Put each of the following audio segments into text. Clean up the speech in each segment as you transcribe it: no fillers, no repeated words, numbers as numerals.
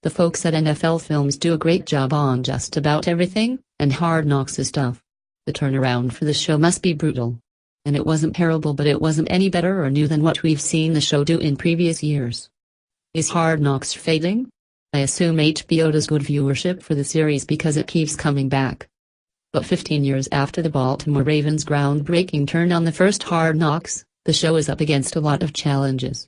The folks at NFL Films do a great job on just about everything, and Hard Knocks is tough. The turnaround for the show must be brutal. And it wasn't terrible, but it wasn't any better or new than what we've seen the show do in previous years. Is Hard Knocks fading? I assume HBO does good viewership for the series because it keeps coming back. But 15 years after the Baltimore Ravens' groundbreaking turn on the first Hard Knocks, the show is up against a lot of challenges.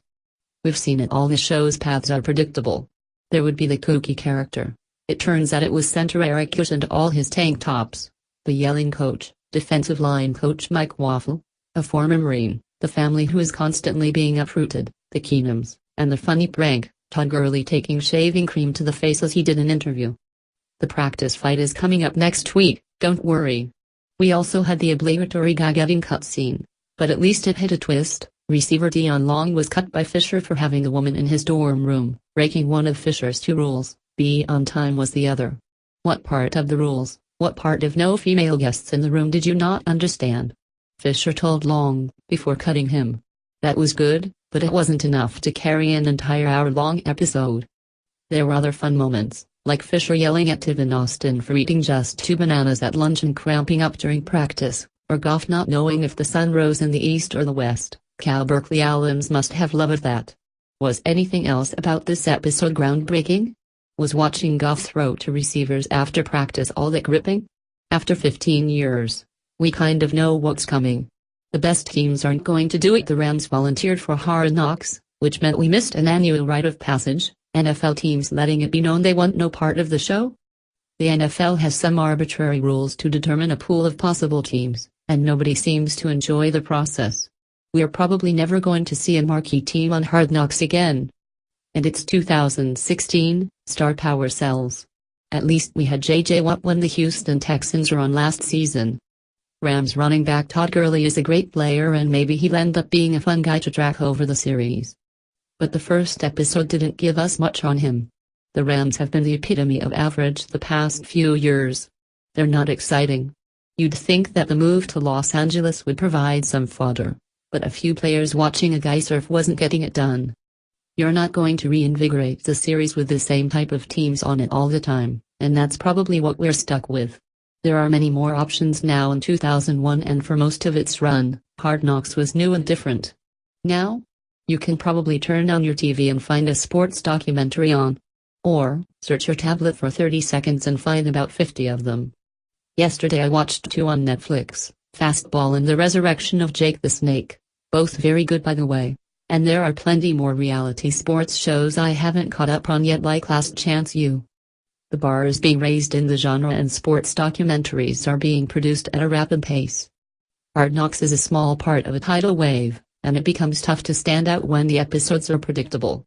We've seen it all. The show's paths are predictable. There would be the kooky character. It turns out it was center Eric Yost and all his tank tops. The yelling coach, defensive line coach Mike Waffle, a former Marine, the family who is constantly being uprooted, the Keenums, and the funny prank, Todd Gurley taking shaving cream to the face as he did an interview. The practice fight is coming up next week, don't worry. We also had the obligatory gag-giving cutscene, but at least it hit a twist. Receiver Dion Long was cut by Fisher for having a woman in his dorm room, breaking one of Fisher's 2 rules. Be on time was the other. What part of the rules, what part of no female guests in the room did you not understand? Fisher told Long, before cutting him. That was good, but it wasn't enough to carry an entire hour-long episode. There were other fun moments, like Fisher yelling at Tavon Austin for eating just 2 bananas at lunch and cramping up during practice, or Goff not knowing if the sun rose in the east or the west. Cal Berkeley alums must have loved that. Was anything else about this episode groundbreaking? Was watching Goff throw to receivers after practice all that gripping? After 15 years, we kind of know what's coming. The best teams aren't going to do it. The Rams volunteered for Hard Knocks, which meant we missed an annual rite of passage, NFL teams letting it be known they want no part of the show. The NFL has some arbitrary rules to determine a pool of possible teams, and nobody seems to enjoy the process. We're probably never going to see a marquee team on Hard Knocks again. And it's 2016, star power sells. At least we had J.J. Watt when the Houston Texans were on last season. Rams running back Todd Gurley is a great player, and maybe he'll end up being a fun guy to track over the series. But the first episode didn't give us much on him. The Rams have been the epitome of average the past few years. They're not exciting. You'd think that the move to Los Angeles would provide some fodder. But a few players watching a guy surf wasn't getting it done. You're not going to reinvigorate the series with the same type of teams on it all the time, and that's probably what we're stuck with. There are many more options now in 2001, and for most of its run, Hard Knocks was new and different. Now? You can probably turn on your TV and find a sports documentary on. Or, search your tablet for 30 seconds and find about 50 of them. Yesterday I watched 2 on Netflix, Fastball and The Resurrection of Jake the Snake. Both very good, by the way. And there are plenty more reality sports shows I haven't caught up on yet, like Last Chance U. The bar is being raised in the genre, and sports documentaries are being produced at a rapid pace. Hard Knocks is a small part of a tidal wave, and it becomes tough to stand out when the episodes are predictable.